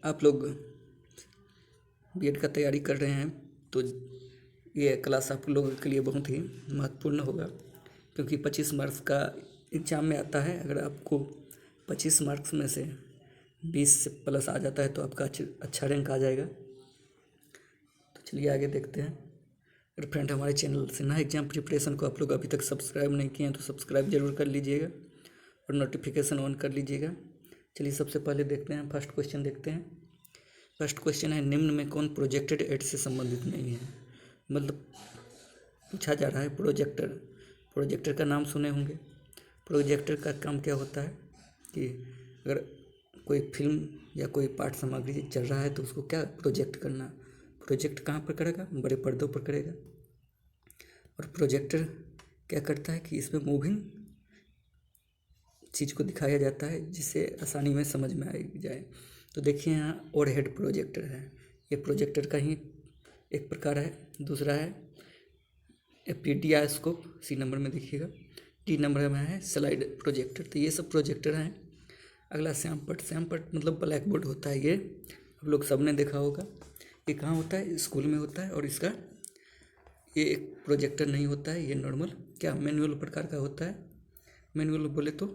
आप लोग बीएड का तैयारी कर रहे हैं तो ये क्लास आप लोगों के लिए बहुत ही महत्वपूर्ण होगा, क्योंकि 25 मार्क्स का एग्ज़ाम में आता है। अगर आपको 25 मार्क्स में से 20 से प्लस आ जाता है तो आपका अच्छा रैंक आ जाएगा। तो चलिए आगे देखते हैं। अगर फ्रेंड हमारे चैनल से ना एग्ज़ाम प्रिपरेशन को आप लोग अभी तक सब्सक्राइब नहीं किए हैं तो सब्सक्राइब जरूर कर लीजिएगा और नोटिफिकेशन ऑन कर लीजिएगा। चलिए सबसे पहले देखते हैं, फर्स्ट क्वेश्चन देखते हैं। फर्स्ट क्वेश्चन है, निम्न में कौन प्रोजेक्टेड एड से संबंधित नहीं है। मतलब पूछा जा रहा है प्रोजेक्टर। प्रोजेक्टर का नाम सुने होंगे। प्रोजेक्टर का काम क्या होता है कि अगर कोई फिल्म या कोई पाठ सामग्री चल रहा है तो उसको क्या प्रोजेक्ट करना। प्रोजेक्ट कहाँ पर करेगा, बड़े पर्दों पर करेगा। और प्रोजेक्टर क्या करता है कि इसमें मूविंग चीज़ को दिखाया जाता है जिससे आसानी में समझ में आ जाए। तो देखिए यहाँ ओवरहेड प्रोजेक्टर है, ये प्रोजेक्टर का ही एक प्रकार है। दूसरा है एपिडियास्कोप, सी नंबर में देखिएगा। डी नंबर में है स्लाइड प्रोजेक्टर। तो ये सब प्रोजेक्टर हैं। अगला श्यामपट। श्यामपट मतलब ब्लैक बोर्ड होता है। ये आप लोग सब ने देखा होगा। ये कहाँ होता है, स्कूल में होता है। और इसका ये एक प्रोजेक्टर नहीं होता है, ये नॉर्मल क्या मैनुअल प्रकार का होता है। मैनुअल बोले तो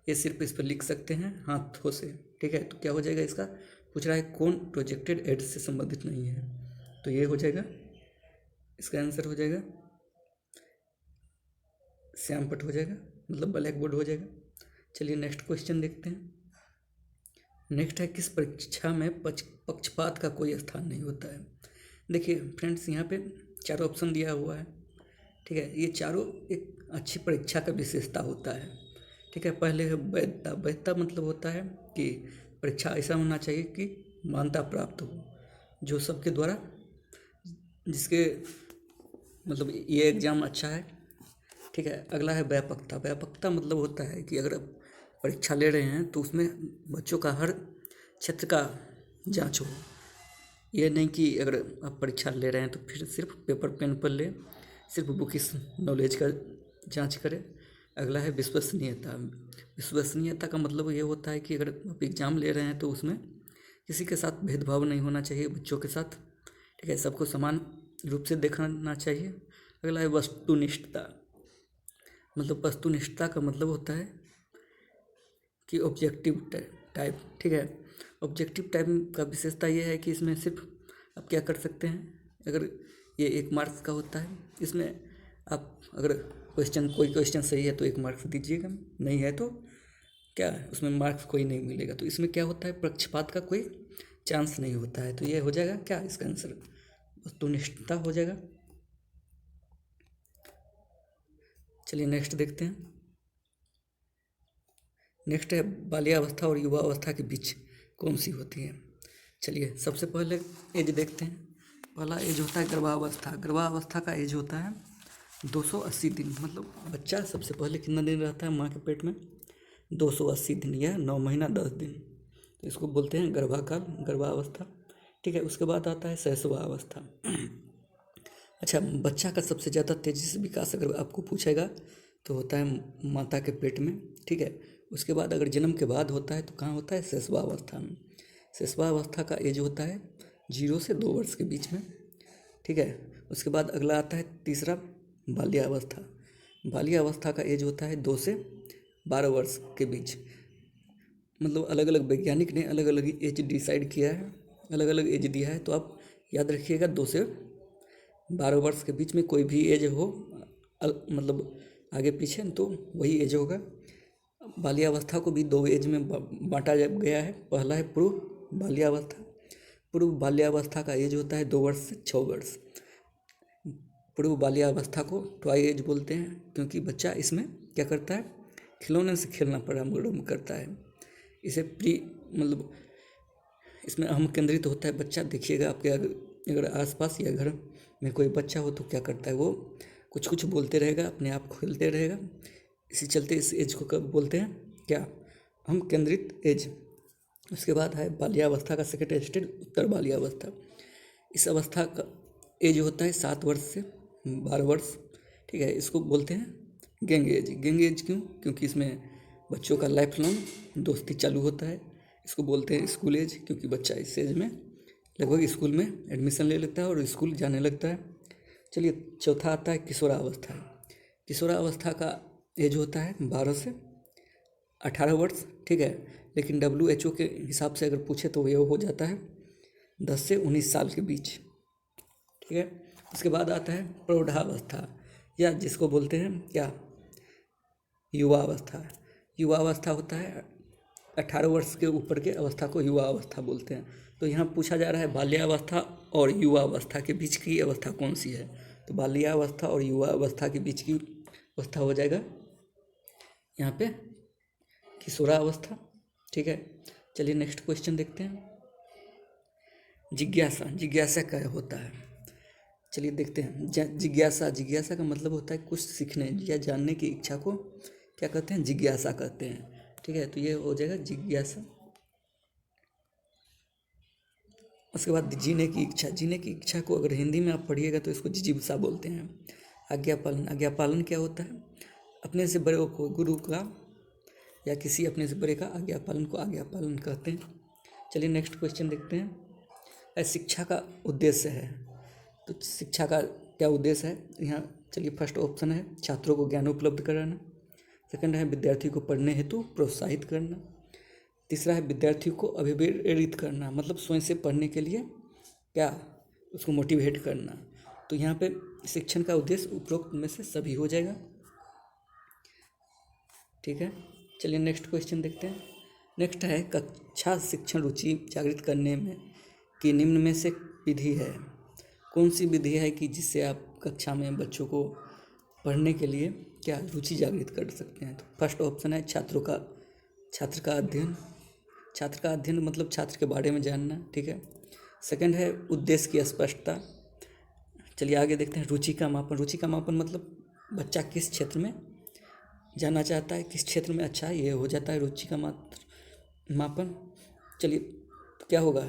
ये सिर्फ इस पर लिख सकते हैं हाथों से, ठीक है। तो क्या हो जाएगा, इसका पूछ रहा है कौन प्रोजेक्टेड एड से संबंधित नहीं है, तो ये हो जाएगा, इसका आंसर हो जाएगा श्यामपट हो जाएगा, मतलब ब्लैक बोर्ड हो जाएगा। चलिए नेक्स्ट क्वेश्चन देखते हैं। नेक्स्ट है, किस परीक्षा में पक्षपात का कोई स्थान नहीं होता है। देखिए फ्रेंड्स, यहाँ पे चारों ऑप्शन दिया हुआ है, ठीक है। ये चारों एक अच्छी परीक्षा का विशेषता होता है, ठीक है। पहले है वैधता। वैधता मतलब होता है कि परीक्षा ऐसा होना चाहिए कि मान्यता प्राप्त हो, जो सबके द्वारा, जिसके मतलब ये एग्ज़ाम अच्छा है, ठीक है। अगला है व्यापकता। व्यापकता मतलब होता है कि अगर आप परीक्षा ले रहे हैं तो उसमें बच्चों का हर क्षेत्र का जांच हो। ये नहीं कि अगर आप परीक्षा ले रहे हैं तो फिर सिर्फ पेपर पेन पर ले, सिर्फ बुक इस नॉलेज का जांच करें। अगला है विश्वसनीयता। विश्वसनीयता का मतलब ये होता है कि अगर आप एग्ज़ाम ले रहे हैं तो उसमें किसी के साथ भेदभाव नहीं होना चाहिए, बच्चों के साथ, ठीक है। सबको समान रूप से देखना चाहिए। अगला है वस्तुनिष्ठता। मतलब वस्तुनिष्ठता का मतलब होता है कि ऑब्जेक्टिव टाइप, ठीक है। ऑब्जेक्टिव टाइप का विशेषता ये है कि इसमें सिर्फ आप क्या कर सकते हैं, अगर ये 1 मार्क्स का होता है, इसमें आप अगर कोई क्वेश्चन सही है तो 1 मार्क्स दीजिएगा, नहीं है तो क्या है, उसमें मार्क्स कोई नहीं मिलेगा। तो इसमें क्या होता है, पक्षपात का कोई चांस नहीं होता है। तो ये हो जाएगा क्या, इसका आंसर वस्तुनिष्ठता हो जाएगा। चलिए नेक्स्ट देखते हैं। नेक्स्ट है, बाल्यावस्था और युवा अवस्था के बीच कौन सी होती है। चलिए सबसे पहले एज देखते हैं। पहला एज होता है गर्भावस्था। गर्भावस्था का एज होता है 280 दिन। मतलब बच्चा सबसे पहले कितना दिन रहता है माँ के पेट में, 280 दिन या 9 महीना 10 दिन। तो इसको बोलते हैं गर्भाकाल, गर्भावस्था, ठीक है। उसके बाद आता है शैशवावस्था। अच्छा, बच्चा का सबसे ज़्यादा तेज़ी से विकास अगर आपको पूछेगा तो होता है माता के पेट में, ठीक है। उसके बाद अगर जन्म के बाद होता है तो कहाँ होता है, शैशवावस्था में। शैशवावस्था का एज होता है 0 से 2 वर्ष के बीच में, ठीक है। उसके बाद अगला आता है तीसरा, बाल्यावस्था। बाल्यावस्था का एज होता है 2 से 12 वर्ष के बीच। मतलब अलग अलग वैज्ञानिक ने अलग अलग एज डिसाइड किया है, अलग अलग एज दिया है। तो आप याद रखिएगा 2 से 12 वर्ष के बीच में कोई भी एज हो, मतलब आगे पीछे, तो वही एज होगा। बाल्यावस्था को भी 2 एज में बांटा गया है। पहला है पूर्व बाल्यावस्था। पूर्व बाल्यावस्था का एज होता है 2 वर्ष से 6 वर्ष। पूर्व बाल्यावस्था को टॉय एज बोलते हैं, क्योंकि बच्चा इसमें क्या करता है, खिलौने से खेलना प्रारंभ करता है। इसे मतलब इसमें अहम केंद्रित होता है बच्चा। देखिएगा आपके अगर आसपास या घर में कोई बच्चा हो तो क्या करता है, वो कुछ कुछ बोलते रहेगा, अपने आप खेलते रहेगा। इसी चलते इस एज को कब बोलते हैं, क्या, अहम केंद्रित एज। उसके बाद है बाल्यावस्था का सेकेंड स्टेज, उत्तर बाल्यावस्था। इस अवस्था का एज होता है 7 वर्ष से 12 वर्ष, ठीक है। इसको बोलते हैं गैंग एज। गैंग एज क्यों, क्योंकि इसमें बच्चों का लाइफ लॉन्ग दोस्ती चालू होता है। इसको बोलते हैं स्कूल एज, क्योंकि बच्चा इस एज में लगभग स्कूल में एडमिशन ले लेता है और स्कूल जाने लगता है। चलिए चौथा आता है किशोरावस्था। किशोरावस्था का एज होता है 12 से 18 वर्ष, ठीक है। लेकिन WHO के हिसाब से अगर पूछे तो ये हो जाता है 10 से 19 साल के बीच, ठीक है। उसके बाद आता है प्रौढ़ावस्था, या जिसको बोलते हैं क्या, युवा अवस्था। युवा अवस्था होता है 18 वर्ष के ऊपर के अवस्था को युवा अवस्था बोलते हैं। तो यहाँ पूछा जा रहा है बाल्यावस्था और युवा अवस्था के बीच की अवस्था कौन सी है। तो बाल्यावस्था और युवा अवस्था के बीच की अवस्था हो जाएगा यहाँ पे किशोरावस्था, ठीक है। चलिए नेक्स्ट क्वेश्चन देखते हैं। जिज्ञासा, जिज्ञासा क्या होता है, चलिए देखते हैं। जिज्ञासा, जिज्ञासा का मतलब होता है कुछ सीखने या जानने की इच्छा को क्या कहते हैं, जिज्ञासा कहते हैं, ठीक है। तो ये हो जाएगा जिज्ञासा। उसके बाद जीने की इच्छा, जीने की इच्छा को अगर हिंदी में आप पढ़िएगा तो इसको जिजीविसा बोलते हैं। आज्ञा पालन, आज्ञा पालन क्या होता है, अपने से बड़े को, गुरु का या किसी अपने से बड़े का आज्ञा पालन को आज्ञा पालन कहते हैं। चलिए नेक्स्ट क्वेश्चन देखते हैं। शिक्षा का उद्देश्य है, तो शिक्षा का क्या उद्देश्य है यहाँ, चलिए फर्स्ट ऑप्शन है छात्रों को ज्ञान उपलब्ध कराना। सेकंड है विद्यार्थी को पढ़ने हेतु प्रोत्साहित करना। तीसरा है विद्यार्थी को अभिप्रेरित करना, मतलब स्वयं से पढ़ने के लिए क्या उसको मोटिवेट करना। तो यहाँ पे शिक्षण का उद्देश्य उपरोक्त में से सभी हो जाएगा, ठीक है। चलिए नेक्स्ट क्वेश्चन देखते हैं। नेक्स्ट है कक्षा शिक्षण रुचि जागृत करने में कि निम्न में से विधि है, कौन सी विधि है कि जिससे आप कक्षा में बच्चों को पढ़ने के लिए क्या रुचि जागृत कर सकते हैं। तो फर्स्ट ऑप्शन है छात्र का अध्ययन। छात्र का अध्ययन मतलब छात्र के बारे में जानना, ठीक है। सेकंड है उद्देश्य की स्पष्टता। चलिए आगे देखते हैं रुचि का मापन। रुचि का मापन मतलब बच्चा किस क्षेत्र में जाना चाहता है, किस क्षेत्र में अच्छा है, ये हो जाता है रुचि का मापन। चलिए क्या होगा,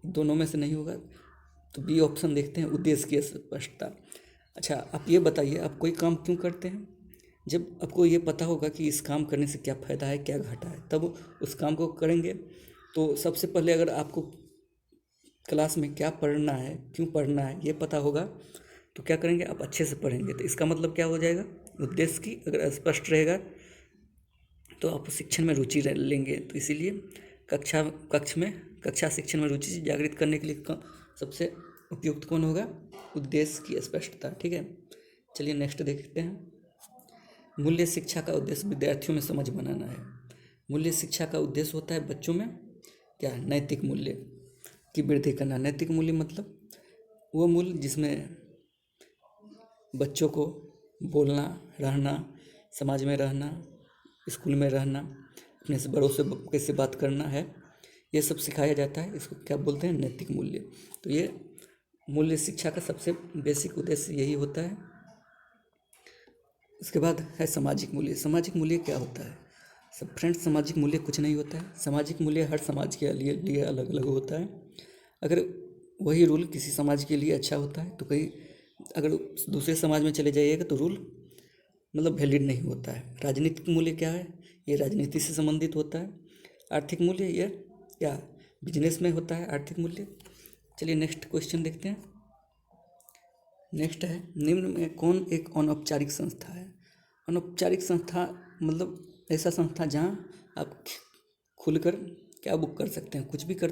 दोनों में से नहीं होगा, तो बी ऑप्शन देखते हैं उद्देश्य की स्पष्टता। अच्छा आप ये बताइए, आप कोई काम क्यों करते हैं, जब आपको ये पता होगा कि इस काम करने से क्या फ़ायदा है क्या घाटा है, तब उस काम को करेंगे। तो सबसे पहले अगर आपको क्लास में क्या पढ़ना है, क्यों पढ़ना है, ये पता होगा तो क्या करेंगे, आप अच्छे से पढ़ेंगे। तो इसका मतलब क्या हो जाएगा, उद्देश्य की अगर स्पष्ट रहेगा तो आप शिक्षण में रुचि लेंगे। तो इसीलिए कक्षा शिक्षण में रुचि जागृत करने के लिए सबसे उपयुक्त कौन होगा, उद्देश्य की स्पष्टता, ठीक है। चलिए नेक्स्ट देखते हैं। मूल्य शिक्षा का उद्देश्य विद्यार्थियों में समझ बनाना है। मूल्य शिक्षा का उद्देश्य होता है बच्चों में क्या, नैतिक मूल्य की वृद्धि करना। नैतिक मूल्य मतलब वो मूल्य जिसमें बच्चों को बोलना, रहना, समाज में रहना, स्कूल में रहना, अपने से बड़ों से कैसे बात करना है, ये सब सिखाया जाता है। इसको क्या बोलते हैं, नैतिक मूल्य। तो ये मूल्य शिक्षा का सबसे बेसिक उद्देश्य यही होता है। उसके बाद है सामाजिक मूल्य। सामाजिक मूल्य क्या होता है, सब फ्रेंड्स, सामाजिक मूल्य कुछ नहीं होता है। सामाजिक मूल्य हर समाज के लिए अलग अलग होता है। अगर वही रूल किसी समाज के लिए अच्छा होता है तो कहीं अगर दूसरे समाज में चले जाइएगा तो रूल मतलब वैलिड नहीं होता है। राजनीतिक मूल्य क्या है, ये राजनीति से संबंधित होता है। आर्थिक मूल्य ये क्या बिजनेस में होता है आर्थिक मूल्य। चलिए नेक्स्ट क्वेश्चन देखते हैं। नेक्स्ट है निम्न में कौन एक अनौपचारिक संस्था है। अनौपचारिक संस्था मतलब ऐसा संस्था जहाँ आप खुलकर क्या बुक कर सकते हैं, कुछ भी कर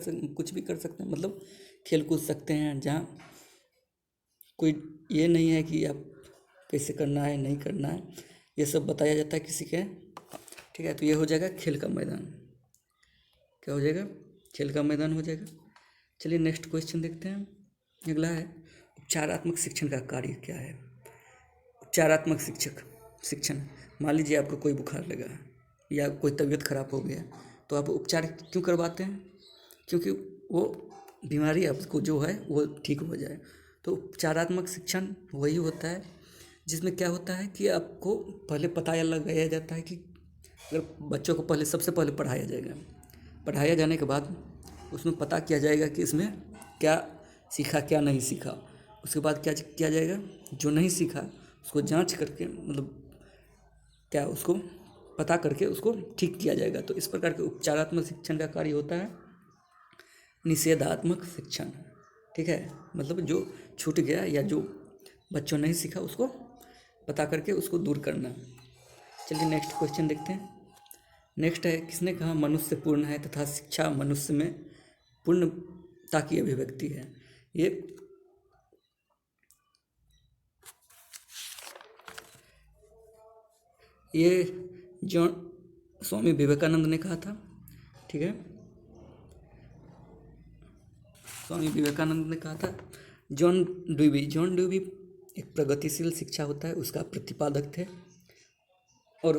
सकते हैं, मतलब खेल कूद सकते हैं, जहाँ कोई ये नहीं है कि आप कैसे करना है नहीं करना है, ये सब बताया जाता है किसी के, ठीक है। तो ये हो जाएगा खेल का मैदान, क्या हो जाएगा, खेल का मैदान हो जाएगा। चलिए नेक्स्ट क्वेश्चन देखते हैं। अगला है उपचारात्मक शिक्षण का कार्य क्या है। उपचारात्मक शिक्षण, मान लीजिए आपको कोई बुखार लगा या कोई तबीयत खराब हो गया तो आप उपचार क्यों करवाते हैं, क्योंकि वो बीमारी आपको जो है वो ठीक हो जाए। तो उपचारात्मक शिक्षण वही होता है जिसमें क्या होता है कि आपको पहले पता लगाया जाता है कि अगर बच्चों को सबसे पहले पढ़ाया जाएगा, पढ़ाया जाने के बाद उसमें पता किया जाएगा कि इसमें क्या सीखा क्या नहीं सीखा। उसके बाद क्या किया जाएगा, जो नहीं सीखा उसको जांच करके मतलब क्या उसको पता करके उसको ठीक किया जाएगा। तो इस प्रकार के उपचारात्मक शिक्षण का कार्य होता है। निषेधात्मक शिक्षण, ठीक है, मतलब जो छूट गया या जो बच्चों ने नहीं सीखा उसको पता करके उसको दूर करना। चलिए नेक्स्ट क्वेश्चन देखते हैं। नेक्स्ट है, किसने कहा मनुष्य पूर्ण है तथा शिक्षा मनुष्य में पूर्णता की अभिव्यक्ति है? ये जॉन स्वामी विवेकानंद ने कहा था, ठीक है, स्वामी विवेकानंद ने कहा था। जॉन ड्यूवी एक प्रगतिशील शिक्षा होता है उसका प्रतिपादक थे। और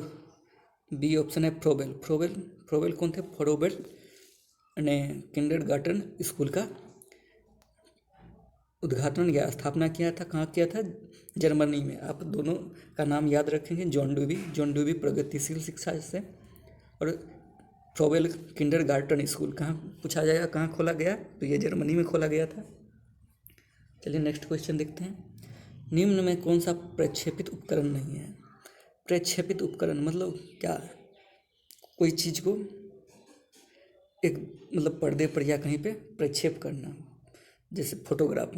बी ऑप्शन है फ्रोबेल कौन थे? फ्रोबेल ने किंडरगार्टन स्कूल का उद्घाटन या स्थापना किया था। कहाँ किया था? जर्मनी में। आप दोनों का नाम याद रखेंगे। जॉन ड्यूवी प्रगतिशील शिक्षा से, और फ्रोबेल किंडरगार्टन स्कूल कहाँ पूछा जाएगा, कहाँ खोला गया? तो ये जर्मनी में खोला गया था। चलिए नेक्स्ट क्वेश्चन देखते हैं। निम्न में कौन सा प्रक्षेपित उपकरण नहीं है? प्रक्षेपित उपकरण मतलब क्या? कोई चीज़ को एक मतलब पर्दे पर या कहीं पे प्रक्षेप करना, जैसे फोटोग्राफ।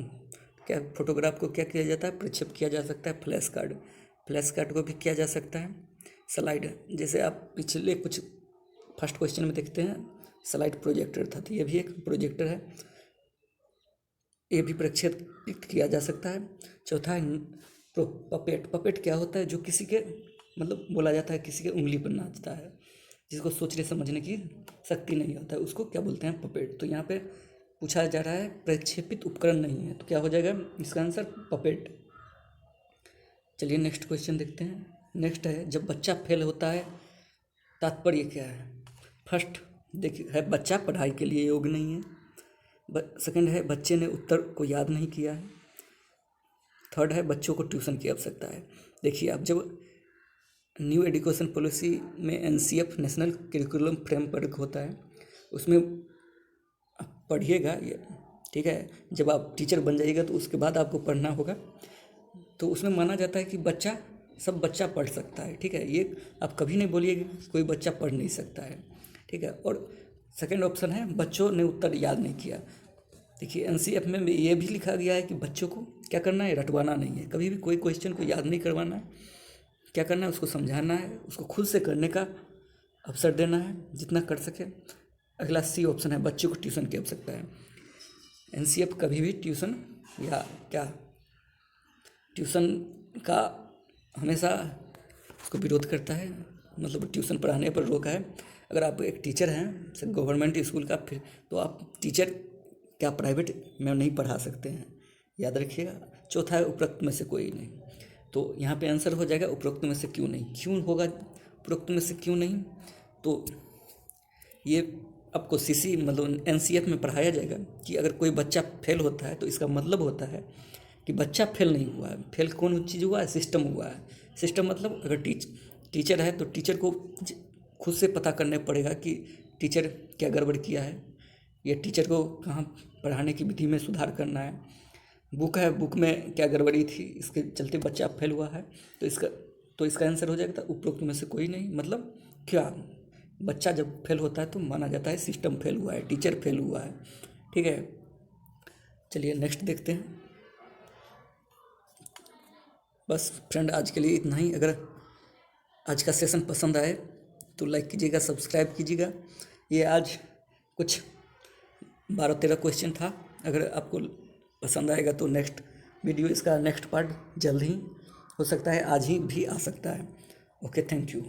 क्या फोटोग्राफ को क्या किया जाता है? प्रक्षेप किया जा सकता है। फ्लैश कार्ड को भी किया जा सकता है। स्लाइड, जैसे आप पिछले कुछ फर्स्ट क्वेश्चन में देखते हैं स्लाइड प्रोजेक्टर था, तो ये भी एक प्रोजेक्टर है, ये भी प्रक्षेपित किया जा सकता है। चौथा है पपेट क्या होता है? जो किसी के मतलब बोला जाता है किसी के उंगली पर नाचता है, जिसको सोचने समझने की शक्ति नहीं होता है, उसको क्या बोलते हैं? पपेट। तो यहाँ पे पूछा जा रहा है प्रक्षेपित उपकरण नहीं है, तो क्या हो जाएगा इसका आंसर? पपेट। चलिए नेक्स्ट क्वेश्चन देखते हैं। नेक्स्ट है, जब बच्चा फेल होता है तात्पर्य क्या है? फर्स्ट देखिए है, बच्चा पढ़ाई के लिए योग्य नहीं है। सेकंड है, बच्चे ने उत्तर को याद नहीं किया है। थर्ड है, बच्चों को ट्यूशन की आवश्यकता है। देखिए आप जब न्यू एजुकेशन पॉलिसी में NCF नेशनल करिकुलम फ्रेमवर्क होता है, उसमें आप पढ़िएगा ये, ठीक है। जब आप टीचर बन जाइएगा तो उसके बाद आपको पढ़ना होगा। तो उसमें माना जाता है कि सब बच्चा पढ़ सकता है, ठीक है। ये आप कभी नहीं बोलिएगा कि कोई बच्चा पढ़ नहीं सकता है, ठीक है। और सेकंड ऑप्शन है, बच्चों ने उत्तर याद नहीं किया। देखिए NCF में ये भी लिखा गया है कि बच्चों को क्या करना है? रटवाना नहीं है, कभी भी कोई क्वेश्चन को याद नहीं करवाना है। क्या करना है? उसको समझाना है, उसको खुद से करने का अवसर देना है जितना कर सके। अगला C ऑप्शन है, बच्चों को ट्यूशन की आवश्यकता है। NCF कभी भी ट्यूशन या क्या ट्यूशन का हमेशा उसको विरोध करता है, मतलब ट्यूशन पढ़ाने पर रोका है। अगर आप एक टीचर हैं गवर्नमेंट स्कूल का, फिर तो आप टीचर क्या प्राइवेट में नहीं पढ़ा सकते हैं, याद रखिएगा। चौथा है, उपरोक्त में से कोई नहीं। तो यहाँ पे आंसर हो जाएगा उपरोक्त में से क्यों नहीं। क्यों होगा उपरोक्त में से क्यों नहीं? तो ये आपको CC मतलब NCF में पढ़ाया जाएगा कि अगर कोई बच्चा फेल होता है तो इसका मतलब होता है कि बच्चा फेल नहीं हुआ है। फेल कौन चीज़ हुआ है? सिस्टम हुआ है। सिस्टम मतलब अगर टीचर है तो टीचर को खुद से पता करना पड़ेगा कि टीचर क्या गड़बड़ किया है, या टीचर को कहाँ पढ़ाने की विधि में सुधार करना है। बुक है, बुक में क्या गड़बड़ी थी, इसके चलते बच्चा फेल हुआ है। तो इसका आंसर हो जाएगा उपरोक्त में से कोई नहीं। मतलब क्या, बच्चा जब फेल होता है तो माना जाता है सिस्टम फेल हुआ है, टीचर फेल हुआ है, ठीक है। चलिए नेक्स्ट देखते हैं। बस फ्रेंड आज के लिए इतना ही। अगर आज का सेशन पसंद आए तो लाइक कीजिएगा, सब्सक्राइब कीजिएगा। ये आज कुछ 12-13 क्वेश्चन था। अगर आपको पसंद आएगा तो नेक्स्ट वीडियो, इसका नेक्स्ट पार्ट जल्द ही हो सकता है, आज ही भी आ सकता है। Okay, thank you.